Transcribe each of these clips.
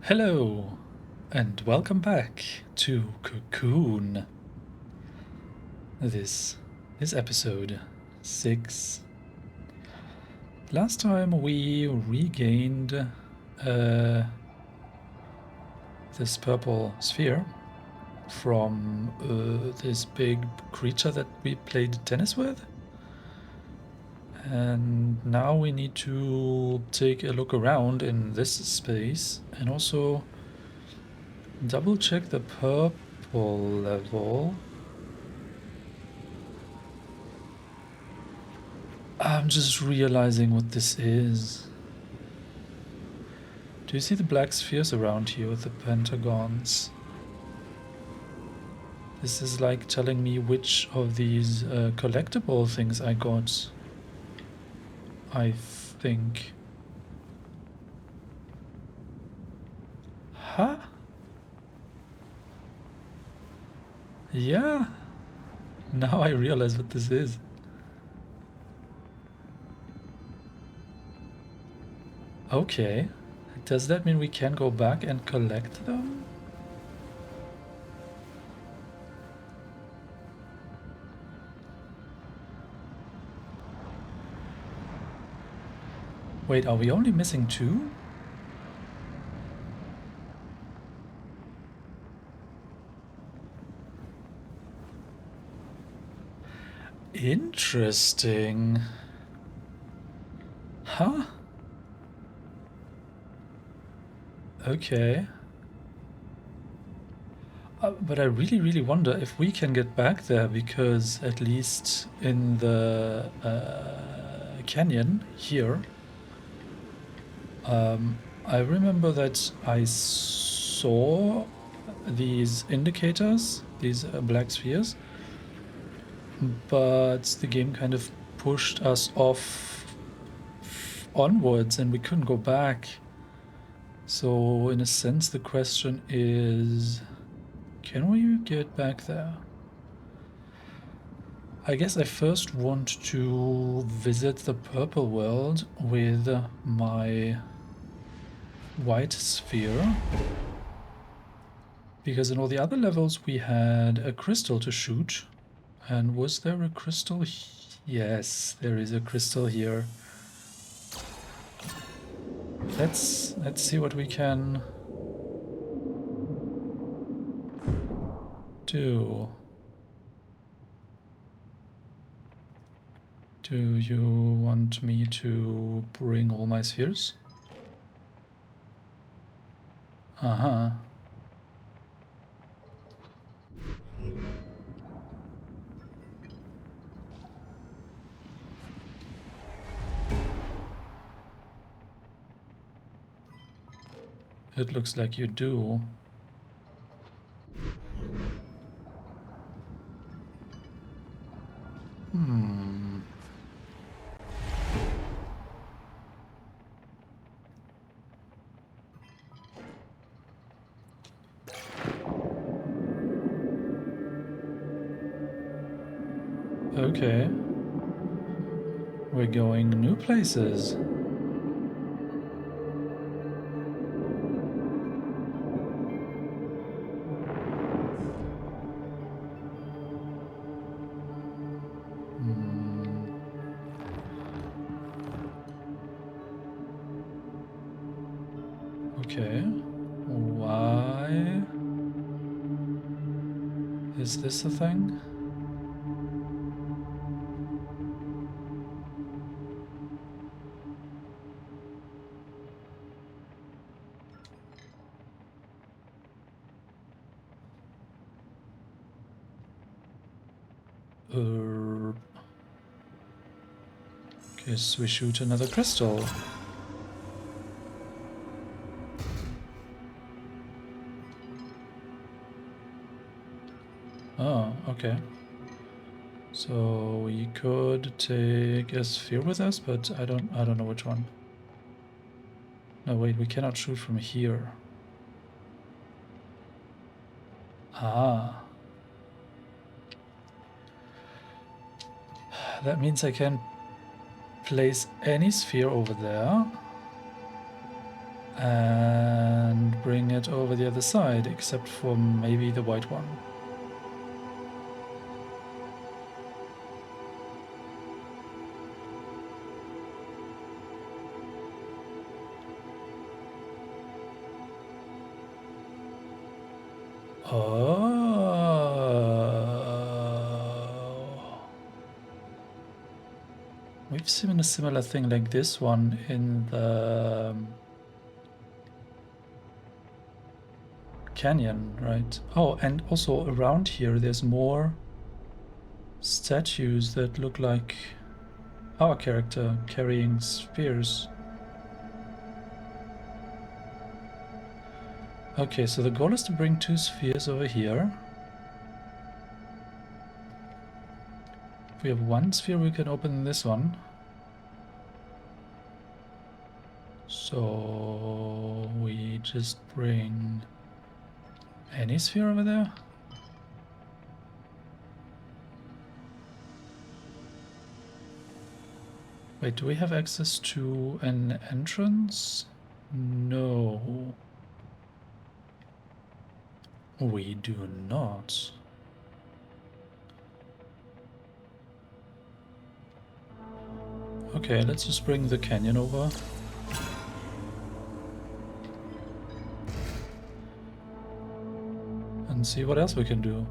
Hello, and welcome back to Cocoon. This is episode 6. Last time we regained this purple sphere from this big creature that we played tennis with. And now we need to take a look around in this space and also double check the purple level. I'm just realizing what this is. Do you see the black spheres around here with the pentagons? This is like telling me which of these collectible things I got. I think. Huh? Yeah. Now I realize what this is. Okay. Does that mean we can go back and collect them? Wait, are we only missing 2? Interesting. Huh? Okay. But I really wonder if we can get back there, because at least in the canyon here, I remember that I saw these indicators, these black spheres, but the game kind of pushed us off onwards and we couldn't go back. So in a sense the question is, can we get back there? I guess I first want to visit the purple world with my white sphere, because in all the other levels we had a crystal to shoot. And was there a crystal? Yes, there is a crystal here. Let's see what we can do. Do you want me to bring all my spheres? Uh-huh. It looks like you do. Okay. We're going new places. Okay. Why is this a thing? Guess we shoot another crystal. Oh, okay. So we could take a sphere with us, but I don't know which one. No, wait, we cannot shoot from here. Ah. That means I can place any sphere over there and bring it over the other side, except for maybe the white one. Oh. We've seen a similar thing like this one in the canyon, right? Oh, and also around here there's more statues that look like our character carrying spears. Okay, so the goal is to bring 2 spheres over here. If we have 1 sphere, we can open this one. So we just bring any sphere over there. Wait, do we have access to an entrance? No. We do not. Okay, let's just bring the canyon over. And see what else we can do.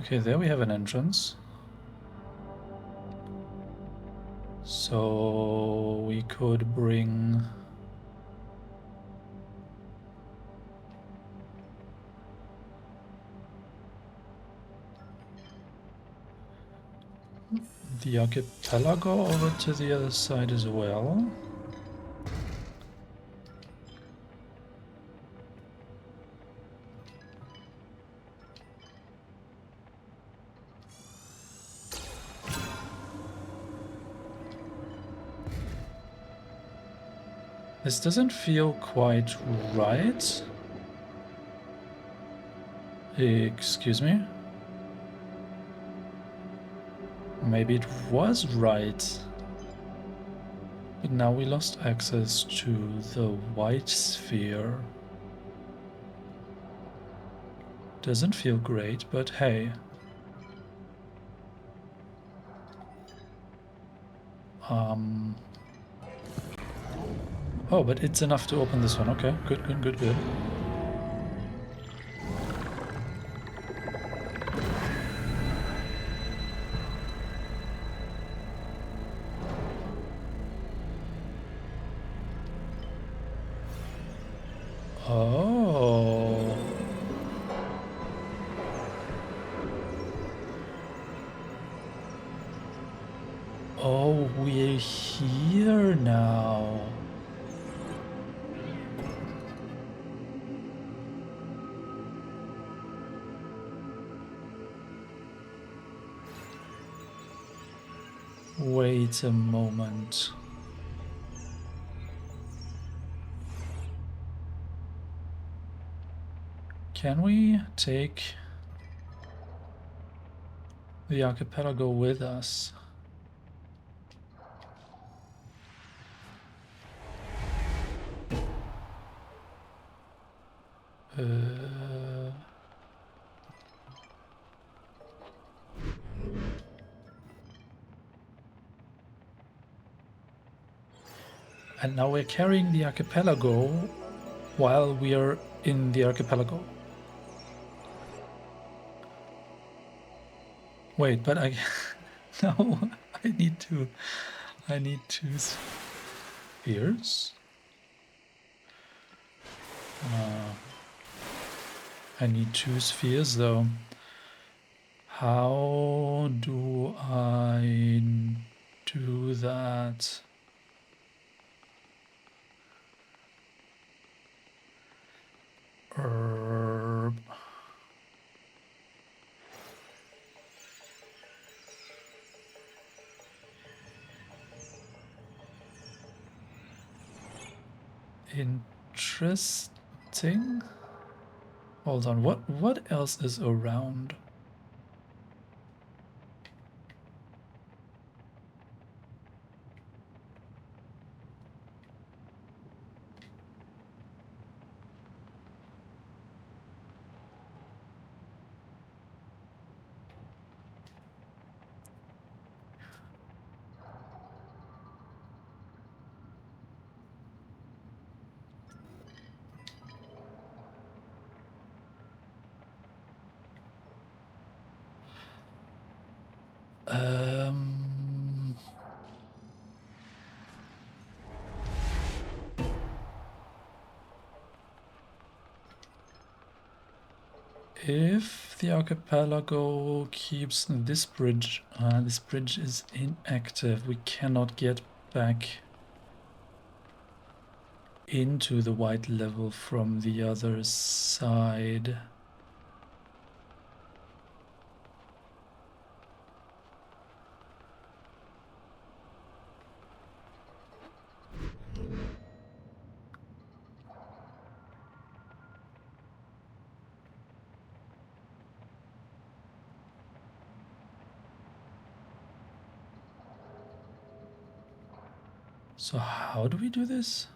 Okay, there we have an entrance. So we could bring the archipelago over to the other side as well. This doesn't feel quite right. Excuse me? Maybe it was right. But now we lost access to the white sphere. Doesn't feel great, but hey. Oh, but it's enough to open this one. Okay, good, good, good, good. Oh. Oh, we're here now. Wait a moment. Can we take the archipelago with us? And now we're carrying the archipelago while we are in the archipelago. Wait, but I no, I need two spheres. I need 2 spheres though. How do I do that? Interesting. Hold on, what else is around? If the archipelago keeps this bridge is inactive. We cannot get back into the white level from the other side. So how do we do this?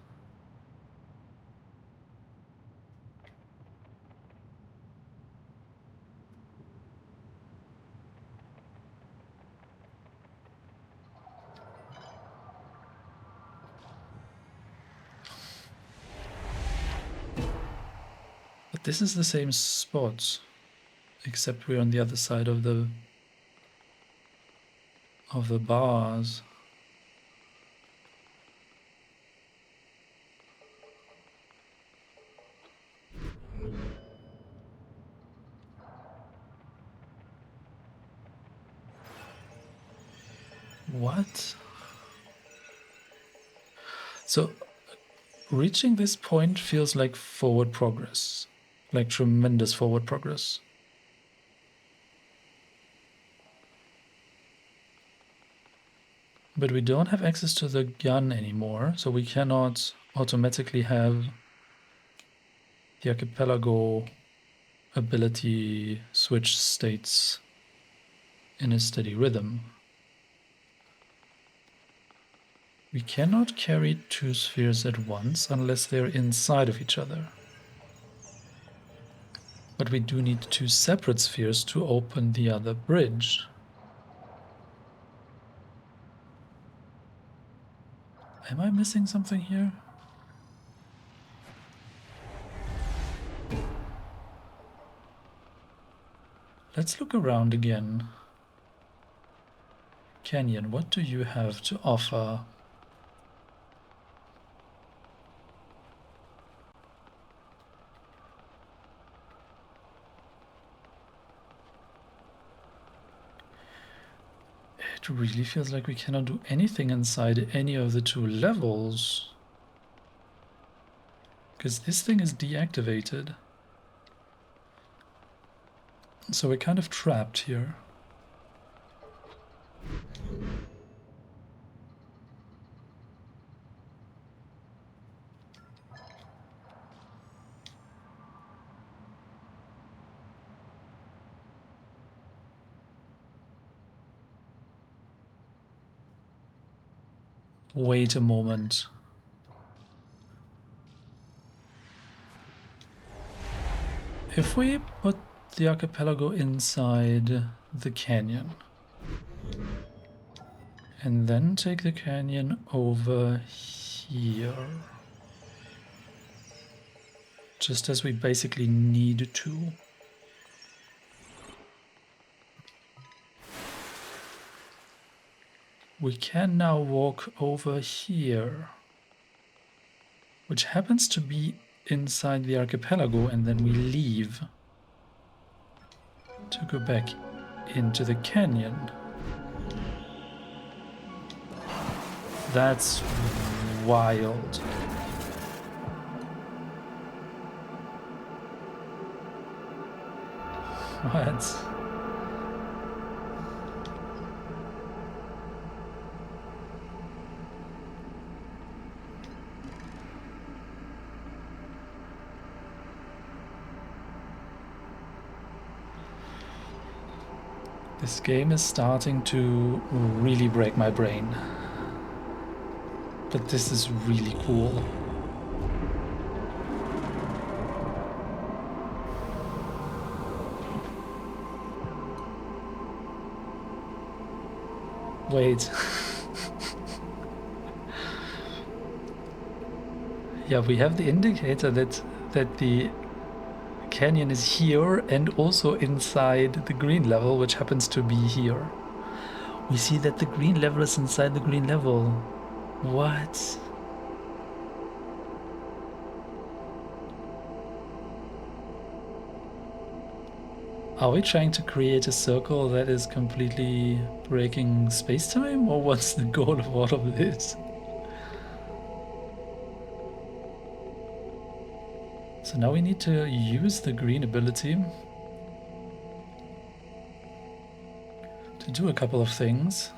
But this is the same spot, except we're on the other side of the bars. What? So reaching this point feels like forward progress, like tremendous forward progress. But we don't have access to the gun anymore, so we cannot automatically have the archipelago ability switch states in a steady rhythm. We cannot carry two spheres at once unless they're inside of each other. But we do need two separate spheres to open the other bridge. Am I missing something here? Let's look around again. Canyon, what do you have to offer? It really feels like we cannot do anything inside any of the two levels. Because this thing is deactivated. So we're kind of trapped here. Wait a moment. If we put the archipelago inside the canyon and then take the canyon over here, just as we basically need to, we can now walk over here, which happens to be inside the archipelago, and then we leave to go back into the canyon. That's wild. What? This game is starting to really break my brain. But this is really cool. Wait. Yeah, we have the indicator that the canyon is here and also inside the green level, which happens to be here. We see that the green level is inside the green level. What? Are we trying to create a circle that is completely breaking space-time, or what's the goal of all of this? So now we need to use the green ability to do a couple of things.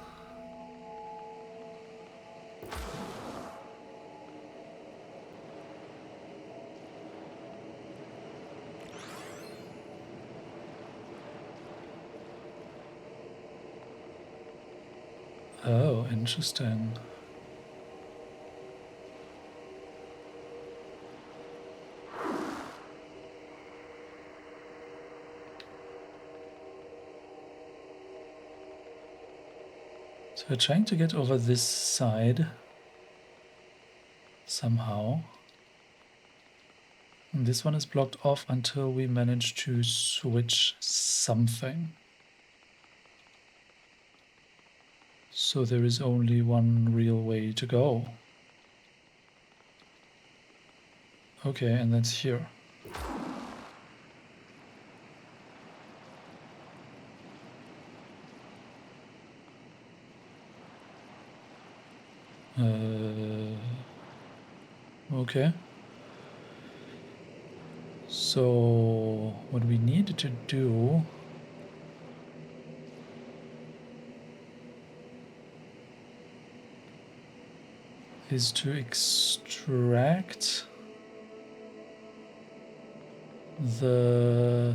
Oh, interesting. So we're trying to get over this side somehow. And this one is blocked off until we manage to switch something. So there is only one real way to go. Okay, and that's here. Okay. So what we need to do is to extract the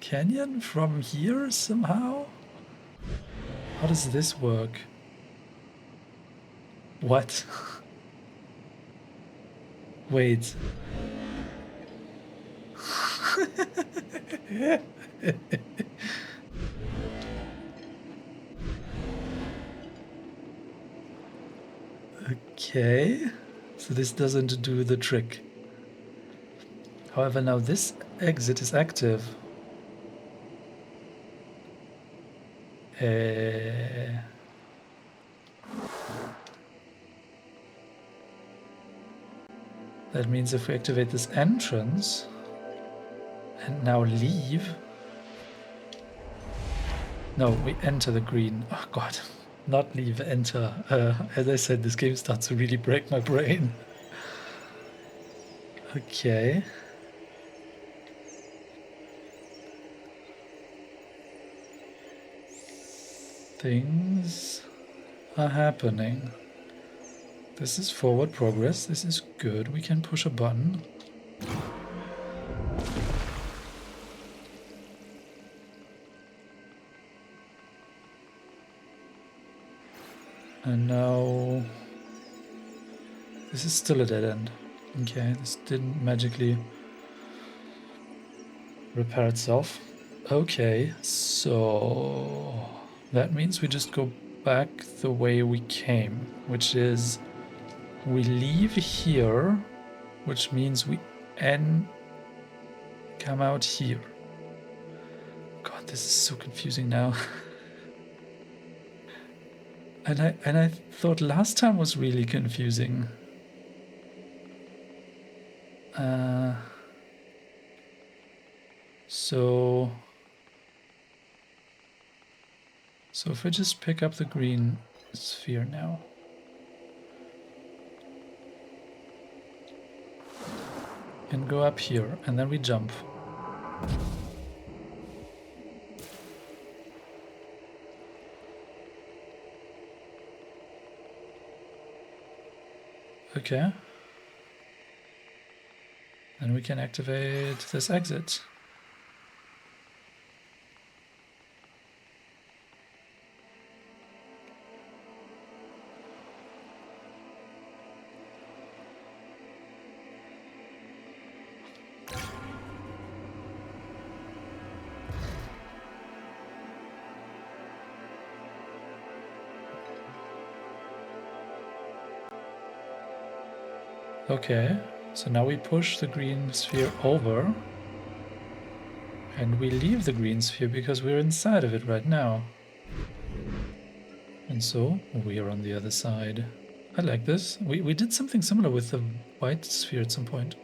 canyon from here somehow? How does this work? What? Wait. Okay. So this doesn't do the trick. However, now this exit is active. That means if we activate this entrance and now leave. No, we enter the green. Oh god. Not leave, enter. As I said, this game starts to really break my brain. Okay. Things are happening. This is forward progress. This is good. We can push a button. And now this is still a dead end. Okay, this didn't magically repair itself. Okay, so that means we just go back the way we came, which is we leave here, which means we come out here. God, this is so confusing now. And I thought last time was really confusing. So if I just pick up the green sphere now. And go up here, and then we jump. Okay. Then we can activate this exit. Okay, so now we push the green sphere over and we leave the green sphere because we're inside of it right now. And so we are on the other side. I like this. We did something similar with the white sphere at some point,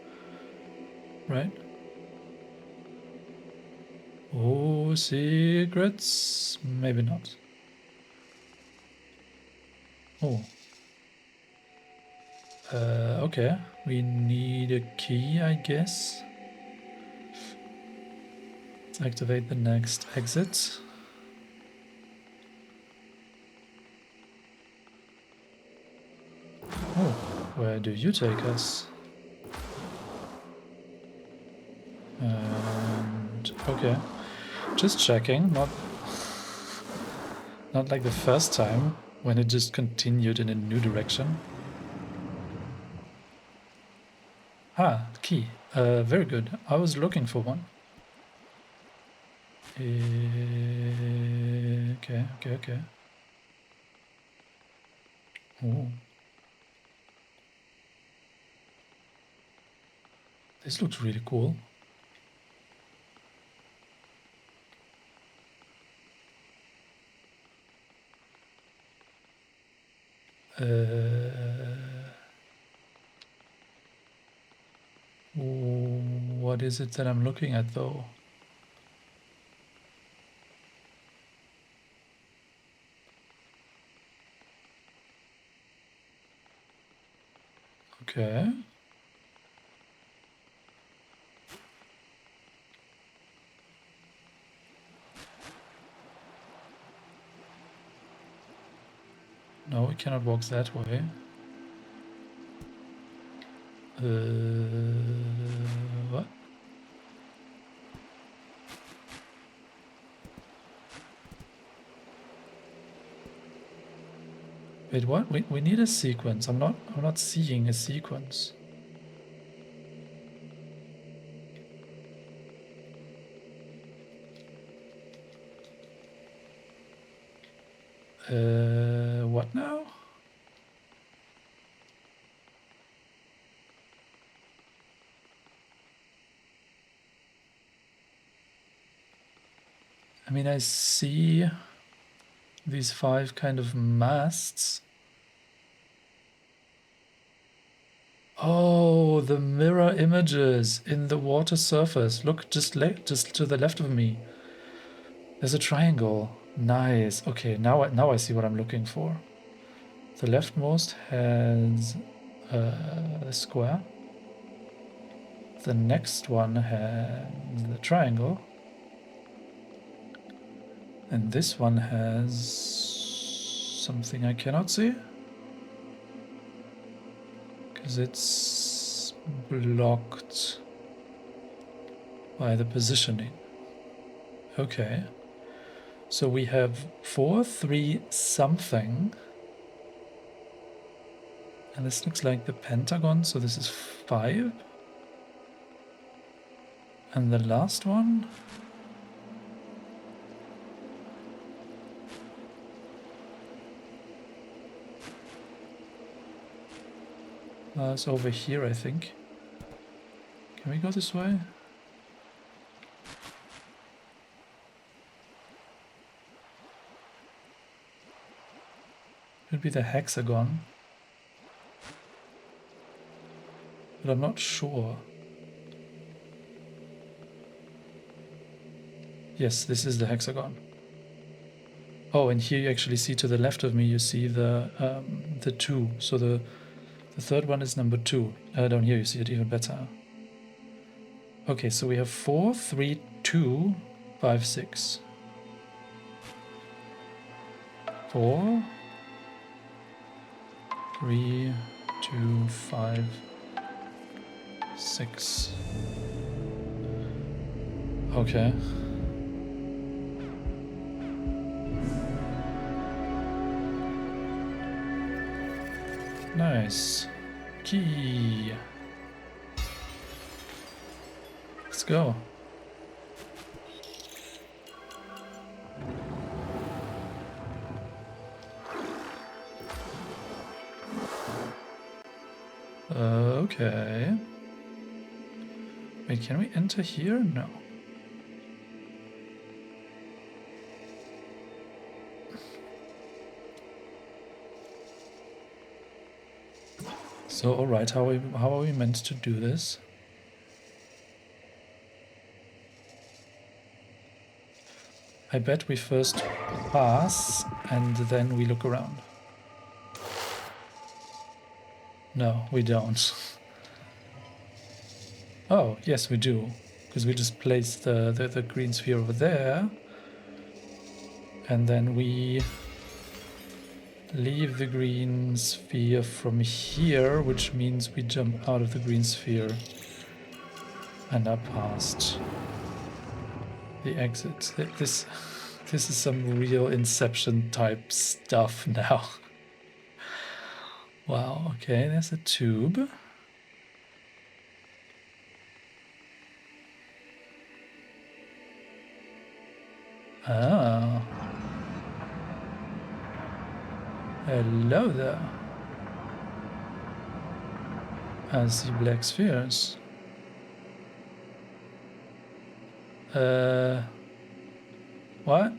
right? Oh, secrets? Maybe not. Oh. Okay. We need a key, I guess. Let's activate the next exit. Oh, where do you take us? And okay. Just checking, not like the first time when it just continued in a new direction. Ah, key. Very good. I was looking for one. Okay. Oh. This looks really cool. What is it that I'm looking at though? Okay. No, we cannot walk that way. What? Wait, what? We need a sequence. I'm not seeing a sequence. What now? I mean, I see these 5 kind of masts. Oh, the mirror images in the water surface. Look, just to the left of me. There's a triangle. Nice. Okay, now I see what I'm looking for. The leftmost has a square. The next one has the triangle. And this one has something I cannot see. Because it's blocked by the positioning. Okay. So we have 4, 3, something. And this looks like the pentagon, so this is 5. And the last one? It's over here, I think. Can we go this way? Could be the hexagon. But I'm not sure. Yes, this is the hexagon. Oh, and here you actually see to the left of me, you see the 2. So the third one is number 2. Down here you see it even better. Okay, so we have 4, 3, 2, 5, 6. 4, 3, 2, 5, 6. Okay. Nice. Key. Let's go. Okay. Wait, can we enter here? No. So, alright, how are we meant to do this? I bet we first pass and then we look around. No, we don't. Oh, yes, we do. Because we just placed the green sphere over there. And then we leave the green sphere from here, which means we jump out of the green sphere and are past the exit. This is some real Inception type stuff now. Wow, okay, there's a tube. Ah. Hello there. I see black spheres. What?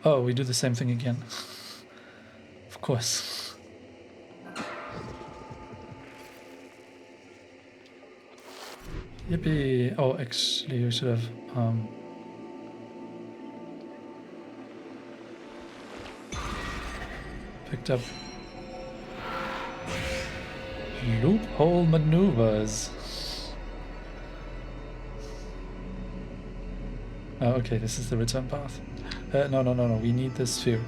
Oh, we do the same thing again. Of course. Yippee! Oh, actually, you should have picked up loophole maneuvers. Oh, okay, this is the return path. No, we need this sphere.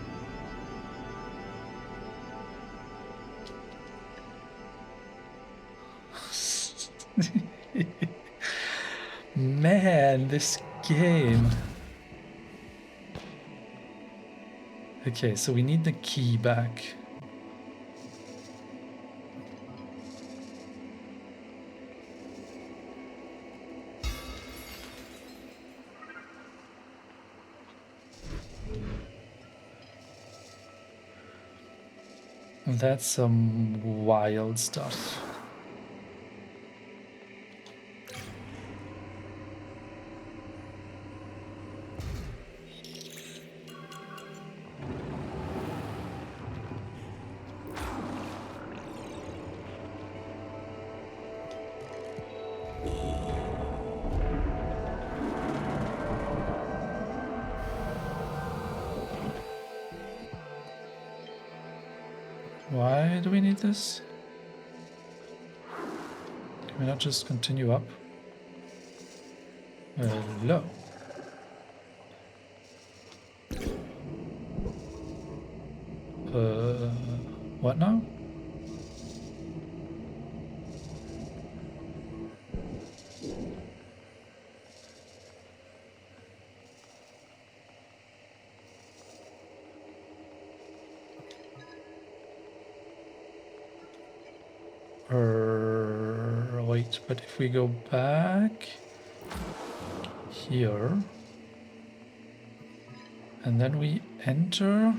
Man, this game. Okay, so we need the key back. That's some wild stuff. Why do we need this? Can we not just continue up? Hello. What now? Wait, but if we go back here and then we enter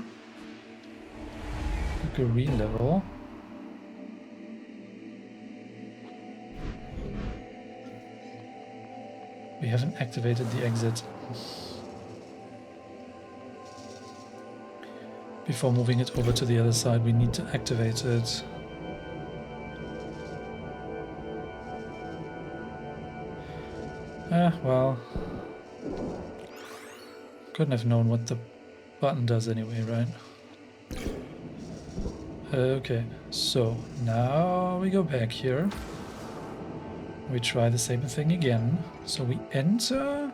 the green level, we haven't activated the exit. Before moving it over to the other side, we need to activate it. Well, couldn't have known what the button does anyway, right? Okay, so now we go back here. We try the same thing again. So we enter.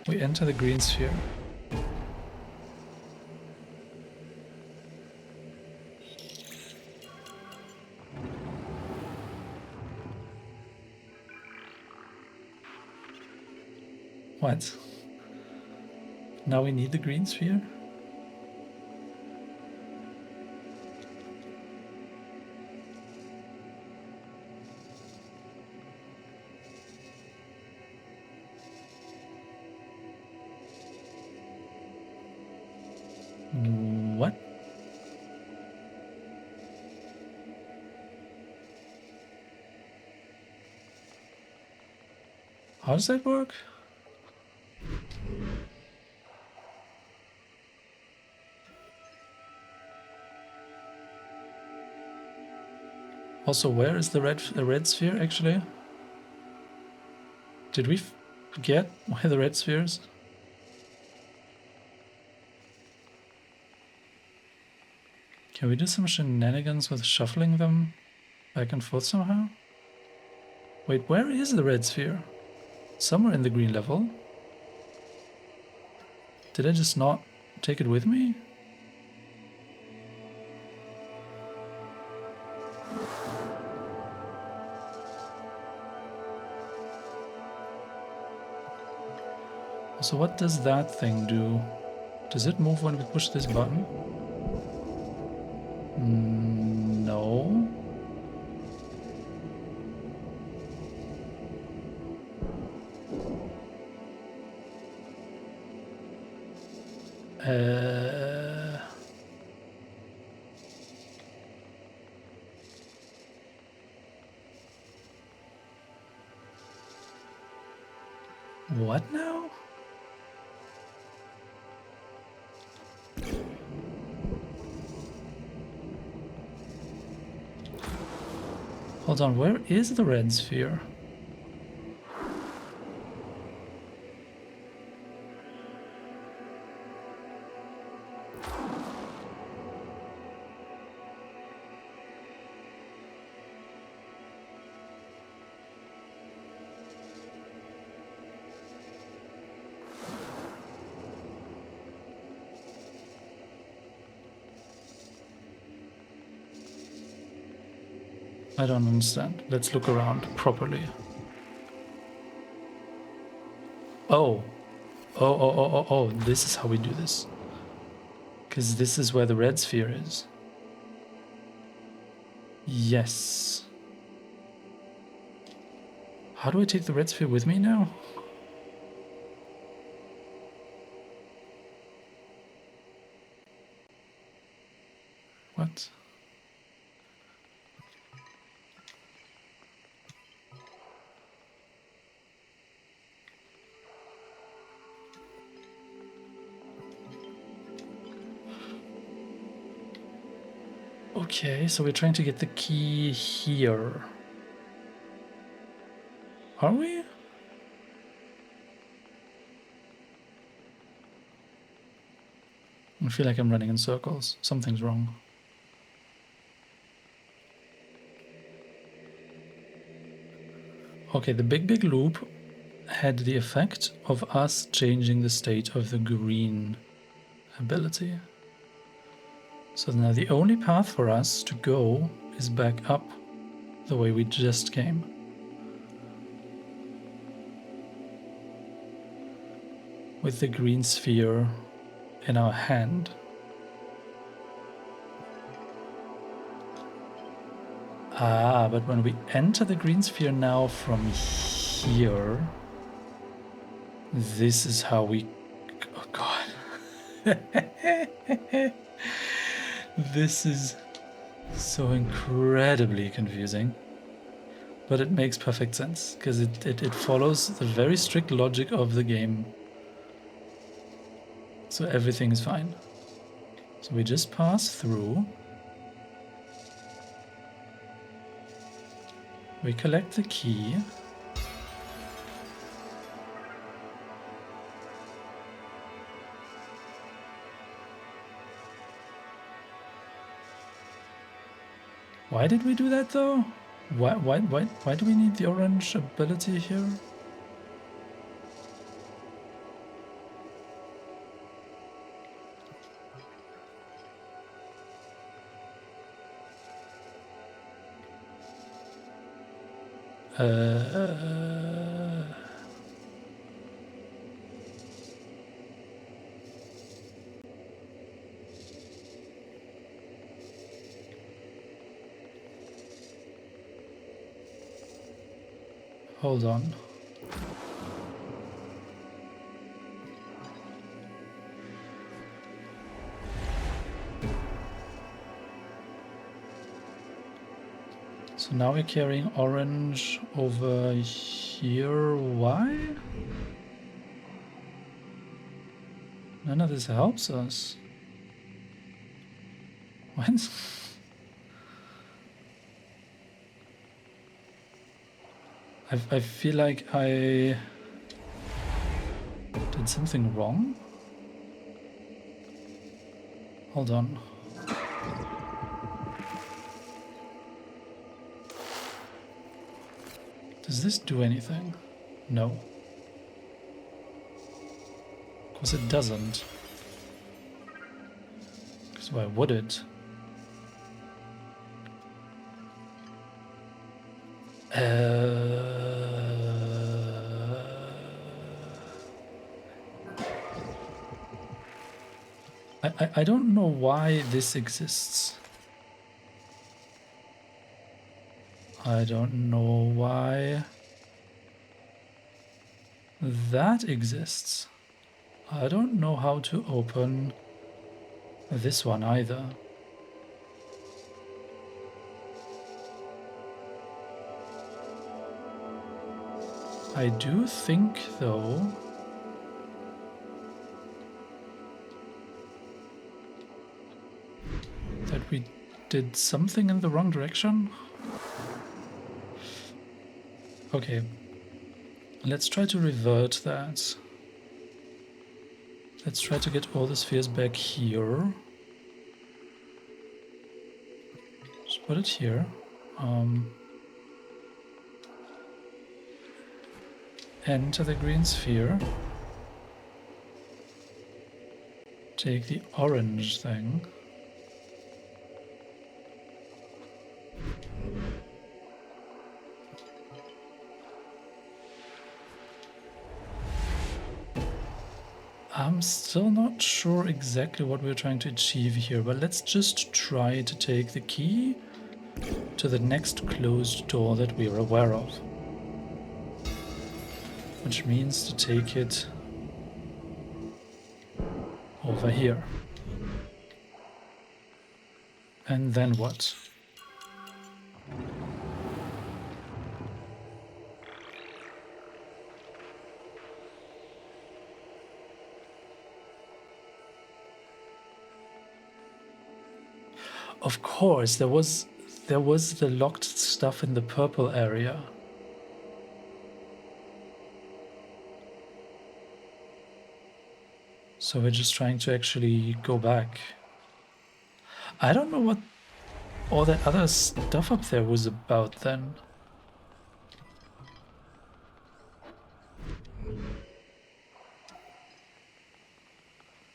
We enter the green sphere. What? Now we need the green sphere? What? How does that work? Also, where is the red sphere actually? Did we forget where the red sphere is? Can we do some shenanigans with shuffling them back and forth somehow? Wait, where is the red sphere? Somewhere in the green level. Did I just not take it with me? So what does that thing do? Does it move when we push this button? No. What now? Hold on, where is the red sphere? I don't understand. Let's look around properly. Oh. Oh, this is how we do this. Because this is where the red sphere is. Yes. How do I take the red sphere with me now? What? Okay, so we're trying to get the key here. Are we? I feel like I'm running in circles. Something's wrong. Okay, the big loop had the effect of us changing the state of the green ability. So now the only path for us to go is back up the way we just came. With the green sphere in our hand. Ah, but when we enter the green sphere now from here, this is how we... Oh god. This is so incredibly confusing. But it makes perfect sense, because it follows the very strict logic of the game. So everything is fine. So we just pass through. We collect the key. Why did we do that though? Why do we need the orange ability here? Hold on. So now we're carrying orange over here. Why? None of this helps us. What? I feel like I did something wrong. Hold on. Does this do anything? No. Of course it doesn't. Because why would it? I don't know why this exists. I don't know why that exists. I don't know how to open this one either. I do think, though, that we did something in the wrong direction. Okay, let's try to revert that. Let's try to get all the spheres back here. Just put it here. Enter the green sphere. Take the orange thing. I'm still not sure exactly what we're trying to achieve here, but let's just try to take the key to the next closed door that we're aware of. Which means to take it over here. And then what? Of course, there was the locked stuff in the purple area. So we're just trying to actually go back. I don't know what all that other stuff up there was about then.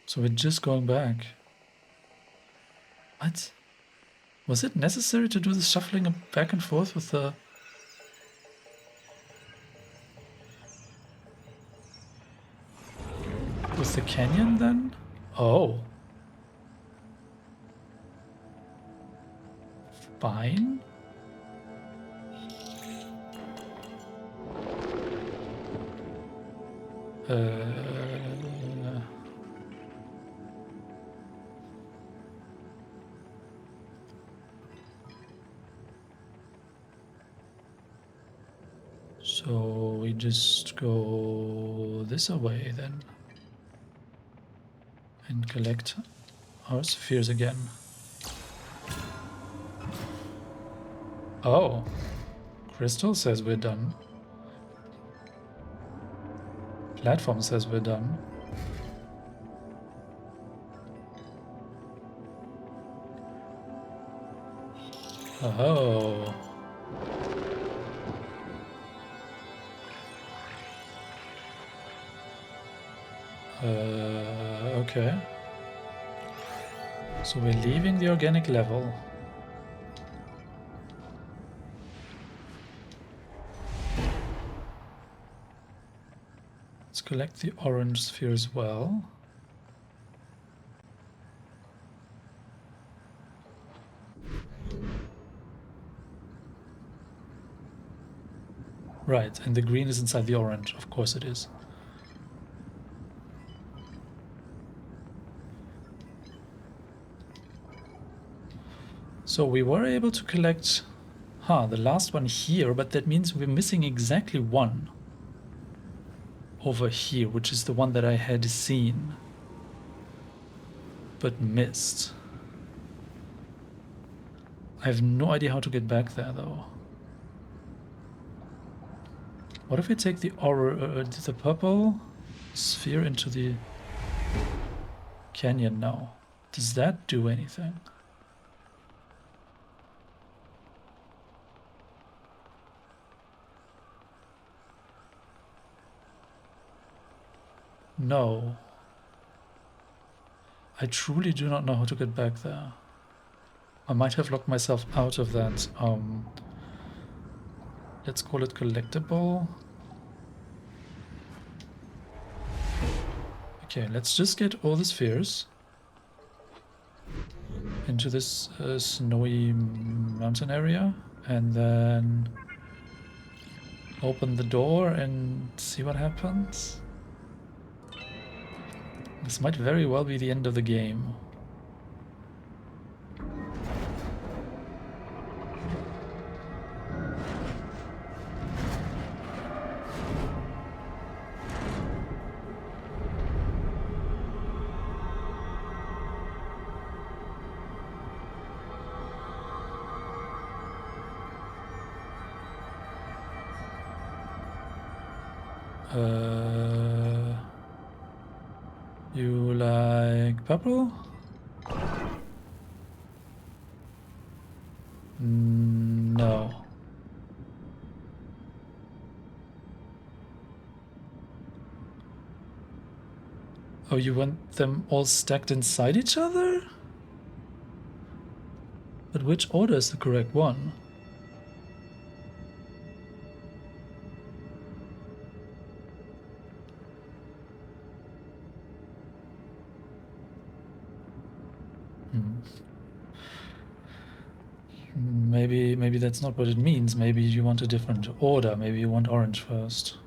So we're just going back. What? Was it necessary to do the shuffling back and forth with the... with the canyon then? Oh. Fine. So we just go this way then and collect our spheres again. Oh, Crystal says we're done. Platform says we're done. Oh. Okay. So we're leaving the organic level. Let's collect the orange sphere as well. Right, and the green is inside the orange. Of course it is. So we were able to collect, the last one here, but that means we're missing exactly one over here, which is the one that I had seen but missed. I have no idea how to get back there though. What if we take the purple sphere into the canyon now? Does that do anything? No. I truly do not know how to get back there. I might have locked myself out of that, let's call it collectible. Okay, let's just get all the spheres into this snowy mountain area and then open the door and see what happens. This might very well be the end of the game. You like purple? No. Oh, you want them all stacked inside each other? But which order is the correct one? Maybe that's not what it means. Maybe you want a different order. Maybe you want orange first.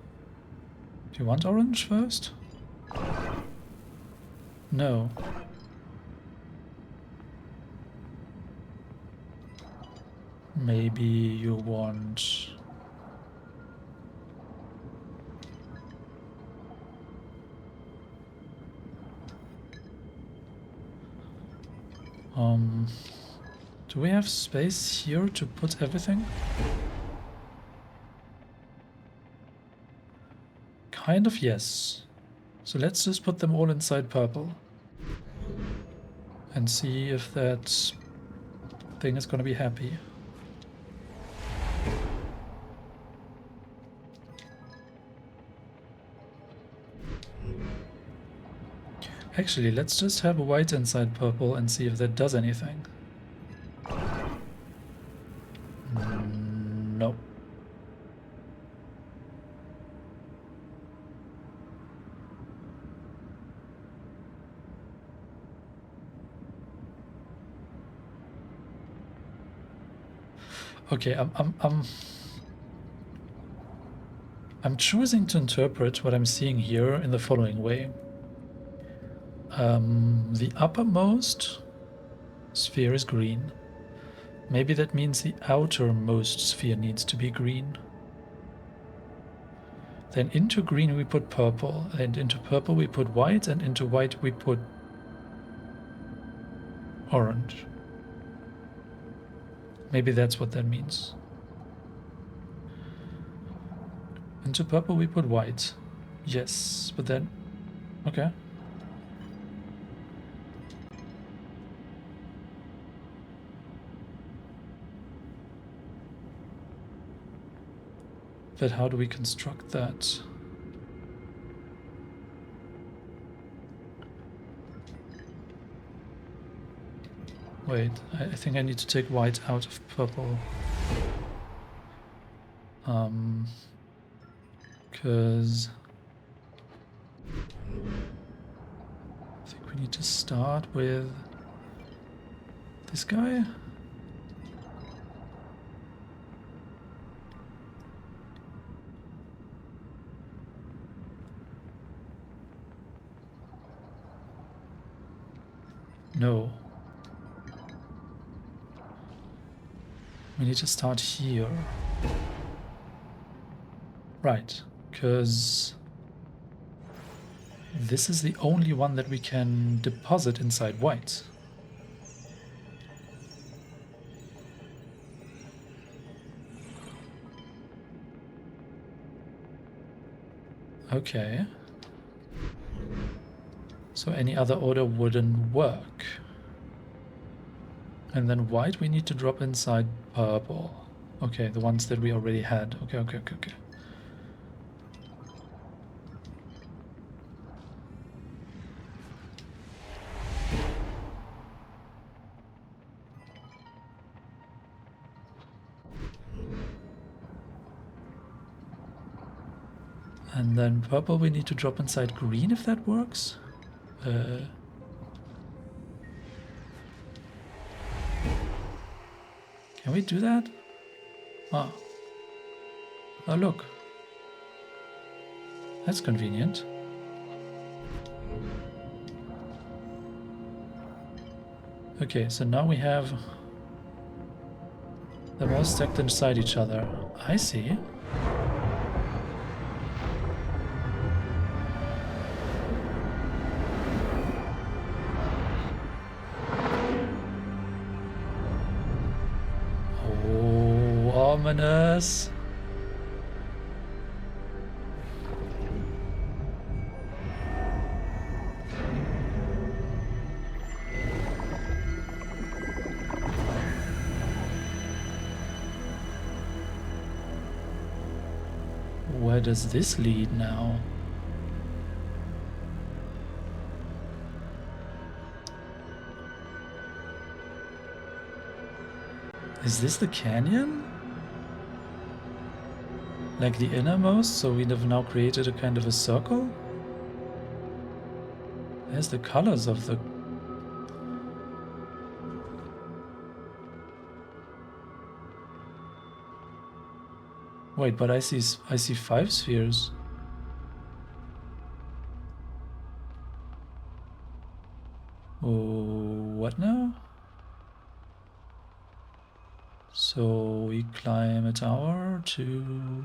Do you want orange first? No. Maybe you want... do we have space here to put everything? Kind of, yes. So let's just put them all inside purple. And see if that thing is gonna be happy. Actually, let's just have a white inside purple and see if that does anything. No. Okay, I'm choosing to interpret what I'm seeing here in the following way. The uppermost sphere is green. Maybe that means the outermost sphere needs to be green. Then into green we put purple, and into purple we put white, and into white we put orange. Maybe that's what that means. Into purple we put white. Yes, but then... okay. But how do we construct that? Wait, I think I need to take white out of purple. Because I think we need to start with this guy. No. We need to start here. Right, because this is the only one that we can deposit inside white. Okay. So any other order wouldn't work. And then white we need to drop inside purple. Okay, the ones that we already had. Okay. And then purple we need to drop inside green if that works. Can we do that? Ah. Oh, look. That's convenient. Okay, so now we have them all stacked inside each other. I see. Oh, ominous. Where does this lead now? Is this the canyon? Like the innermost, so we have now created a kind of a circle? There's the colors of the... Wait, but I see 5 spheres. Oh, what now? So we climb a tower to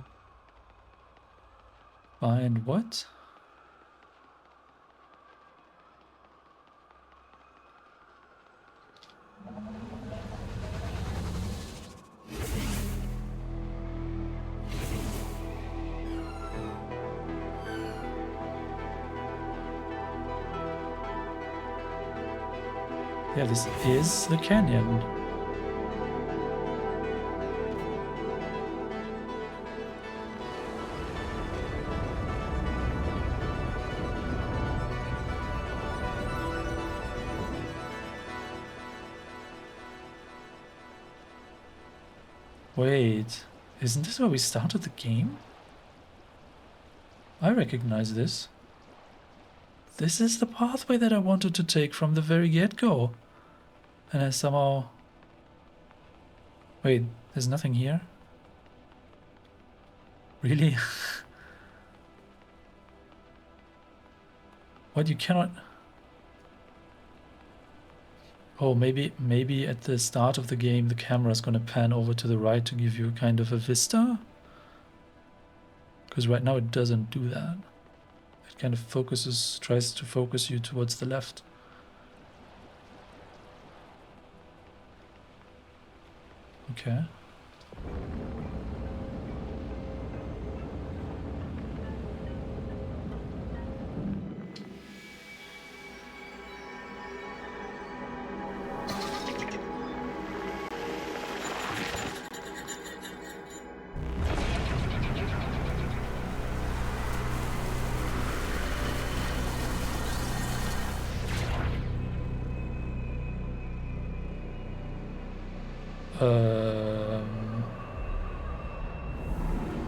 find what? Yeah, this is the canyon. Wait, isn't this where we started the game? I recognize this. This is the pathway that I wanted to take from the very get-go. And I somehow... Wait, there's nothing here? Really? What, you cannot... Oh, maybe at the start of the game the camera is gonna pan over to the right to give you kind of a vista? Because right now it doesn't do that. It kind of tries to focus you towards the left. Okay.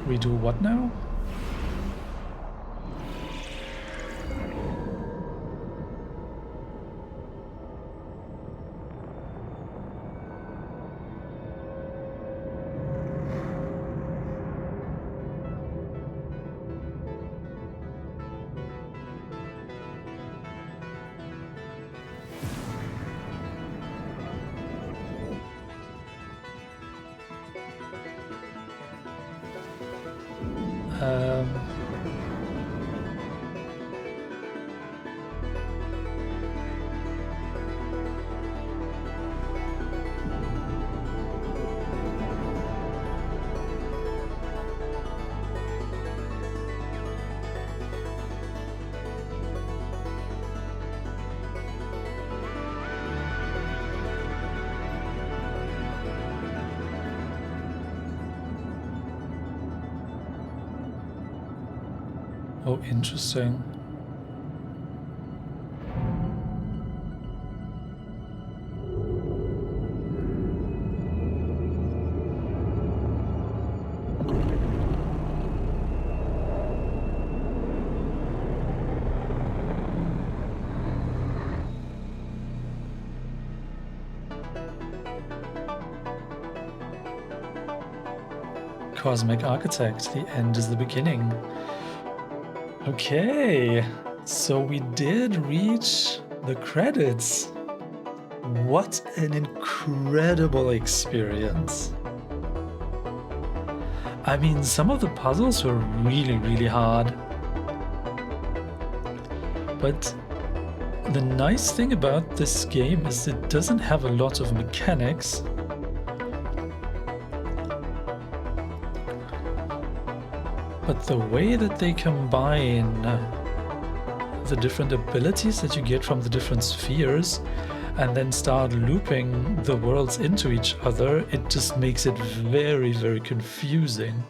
We do what now? Oh, interesting. Cosmic Architect, the end is the beginning. Okay, so we did reach the credits. What an incredible experience. I mean, some of the puzzles were really, really hard. But the nice thing about this game is it doesn't have a lot of mechanics. But the way that they combine the different abilities that you get from the different spheres and then start looping the worlds into each other, it just makes it very, very confusing.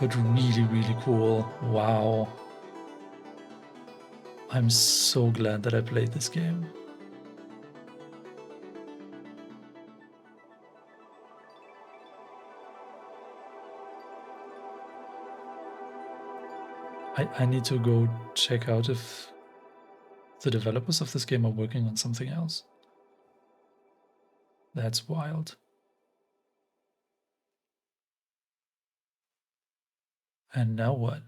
But really, really cool. Wow. I'm so glad that I played this game. I need to go check out if the developers of this game are working on something else. That's wild. And now what?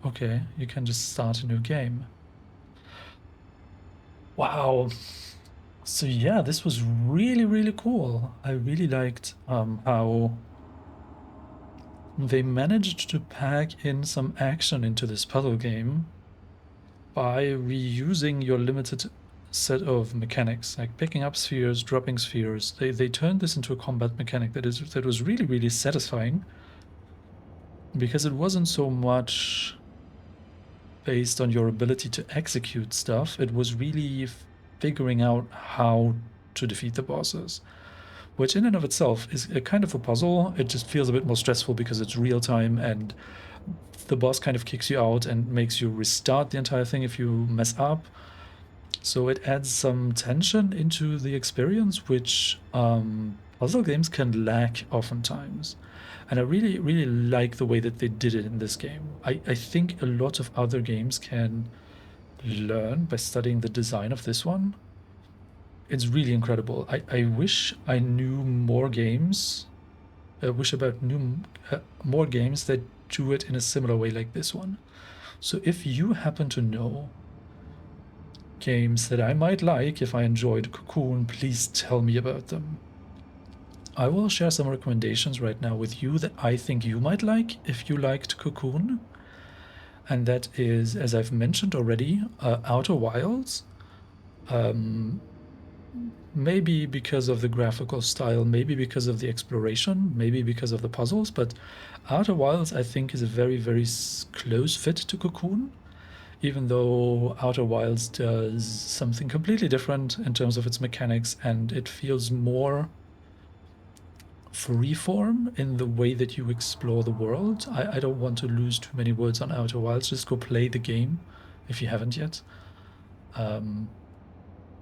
Okay, you can just start a new game. Wow. So yeah, this was really, really cool. I really liked how they managed to pack in some action into this puzzle game by reusing your limited set of mechanics, like picking up spheres, dropping spheres. They turned this into a combat mechanic that was really, really satisfying, because it wasn't so much based on your ability to execute stuff. It was really figuring out how to defeat the bosses, which in and of itself is a kind of a puzzle. It just feels a bit more stressful because it's real time and the boss kind of kicks you out and makes you restart the entire thing if you mess up. So it adds some tension into the experience, which puzzle games can lack oftentimes. And I really, really like the way that they did it in this game. I think a lot of other games can learn by studying the design of this one. It's really incredible. I wish I knew more games. I wish about more games that do it in a similar way like this one. So if you happen to know games that I might like if I enjoyed Cocoon, please tell me about them. I will share some recommendations right now with you that I think you might like if you liked Cocoon. And that is, as I've mentioned already, Outer Wilds. Maybe because of the graphical style, maybe because of the exploration, maybe because of the puzzles, but Outer Wilds I think is a very, very close fit to Cocoon, even though Outer Wilds does something completely different in terms of its mechanics, and it feels more freeform in the way that you explore the world. I don't want to lose too many words on Outer Wilds. Just go play the game if you haven't yet.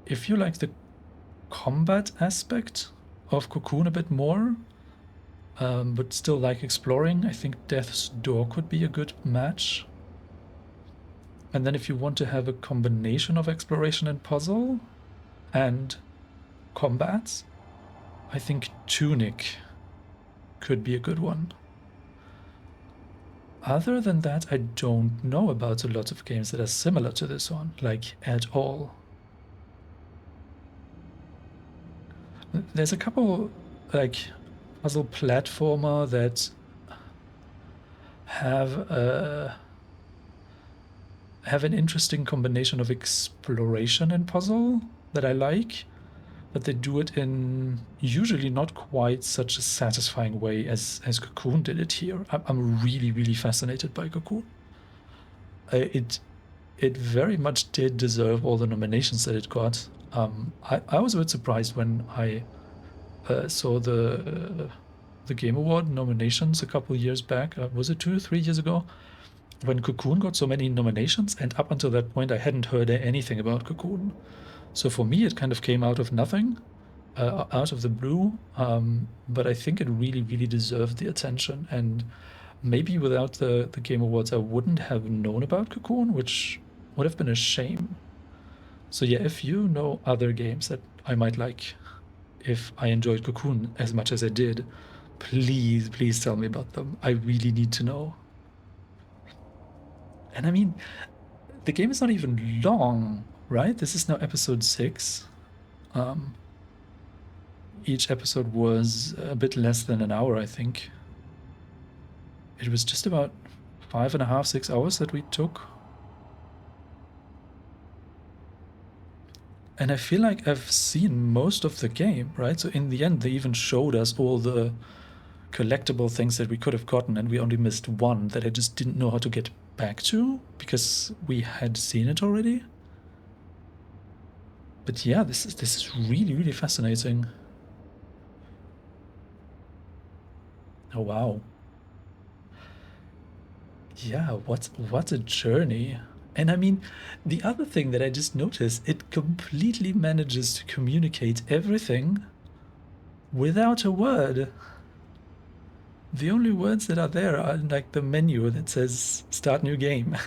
If you like the combat aspect of Cocoon a bit more, but still like exploring, I think Death's Door could be a good match. And then if you want to have a combination of exploration and puzzle and combat, I think Tunic could be a good one. Other than that, I don't know about a lot of games that are similar to this one, like at all. There's a couple, like, puzzle platformer that have an interesting combination of exploration and puzzle that I like, but they do it in usually not quite such a satisfying way as Cocoon did it here. I'm really, really fascinated by Cocoon. It it very much did deserve all the nominations that it got. I was a bit surprised when I saw the Game Award nominations a couple years back. Was it 2 or 3 years ago? When Cocoon got so many nominations, and up until that point, I hadn't heard anything about Cocoon. So for me, it kind of came out of nothing, out of the blue. But I think it really, really deserved the attention. And maybe without the Game Awards, I wouldn't have known about Cocoon, which would have been a shame. So yeah, if you know other games that I might like, if I enjoyed Cocoon as much as I did, please, please tell me about them. I really need to know. And I mean, the game is not even long, right? This is now episode 6. Each episode was a bit less than an hour, I think. It was just about 5.5, 6 hours that we took. And I feel like I've seen most of the game, right? So in the end, they even showed us all the collectible things that we could have gotten, and we only missed one that I just didn't know how to get back to because we had seen it already. But yeah, this is really, really fascinating. Oh wow. Yeah, what a journey. And I mean, the other thing that I just noticed, it completely manages to communicate everything without a word. The only words that are there are like the menu that says start new game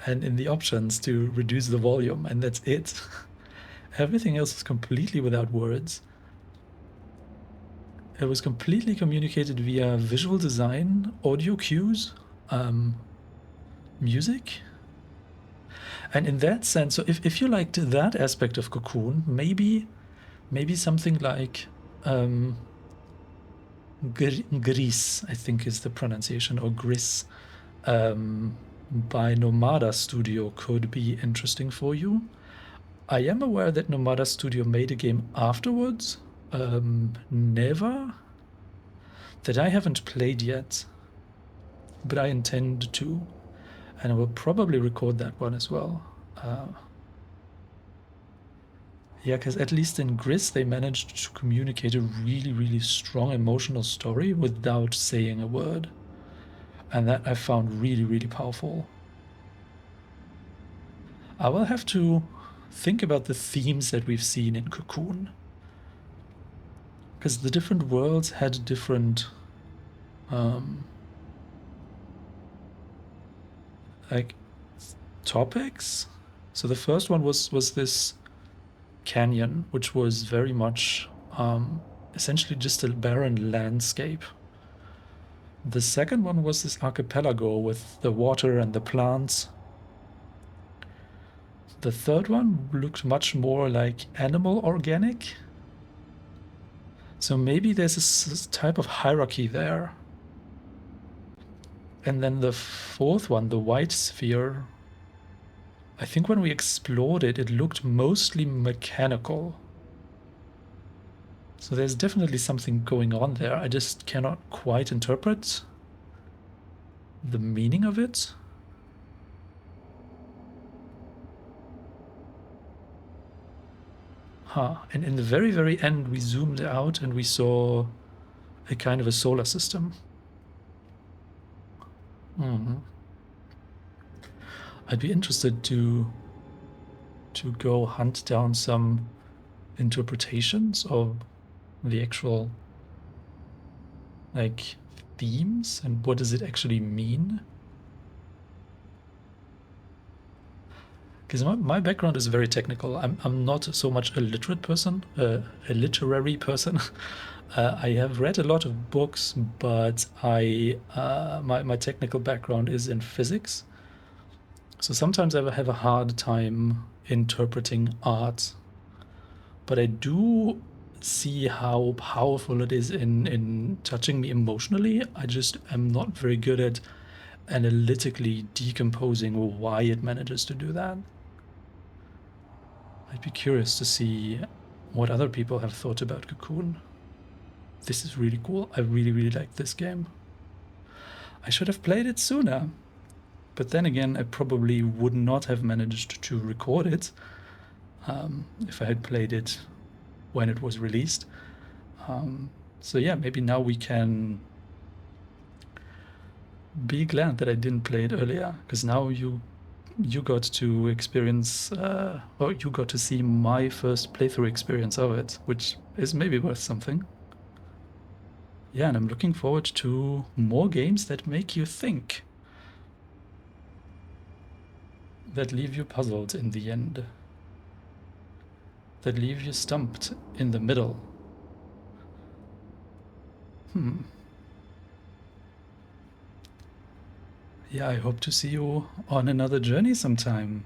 and in the options to reduce the volume, and that's it. Everything else is completely without words. It was completely communicated via visual design, audio cues, music. And in that sense, so if you liked that aspect of Cocoon, maybe something like Gris, I think is the pronunciation, or Gris, by Nomada Studio could be interesting for you. I am aware that Nomada Studio made a game afterwards, Never, that I haven't played yet, but I intend to, and I will probably record that one as well. Yeah, because at least in Gris, they managed to communicate a really, really strong emotional story without saying a word. And that I found really, really powerful. I will have to think about the themes that we've seen in Cocoon. Because the different worlds had different like topics. So the first one was this canyon, which was very much essentially just a barren landscape. The second one was this archipelago with the water and the plants. The third one looked much more like animal organic. So maybe there's a type of hierarchy there. And then the fourth one, the white sphere, I think when we explored it, it looked mostly mechanical. So there's definitely something going on there. I just cannot quite interpret the meaning of it. Huh. And in the very, very end, we zoomed out and we saw a kind of a solar system. I'd be interested to go hunt down some interpretations of the actual like themes and what does it actually mean. Because my background is very technical. I'm not so much a literate person, a literary person. I have read a lot of books, but my technical background is in physics. So sometimes I have a hard time interpreting art, but I do see how powerful it is in touching me emotionally. I just am not very good at analytically decomposing why it manages to do that. I'd be curious to see what other people have thought about Cocoon. This is really cool. I really, really like this game. I should have played it sooner. But then again, I probably would not have managed to record it if I had played it when it was released. So yeah, maybe now we can be glad that I didn't play it earlier, because now you got to experience, or you got to see my first playthrough experience of it, which is maybe worth something. Yeah, and I'm looking forward to more games that make you think, that leave you puzzled in the end, that leave you stumped in the middle. Yeah, I hope to see you on another journey sometime.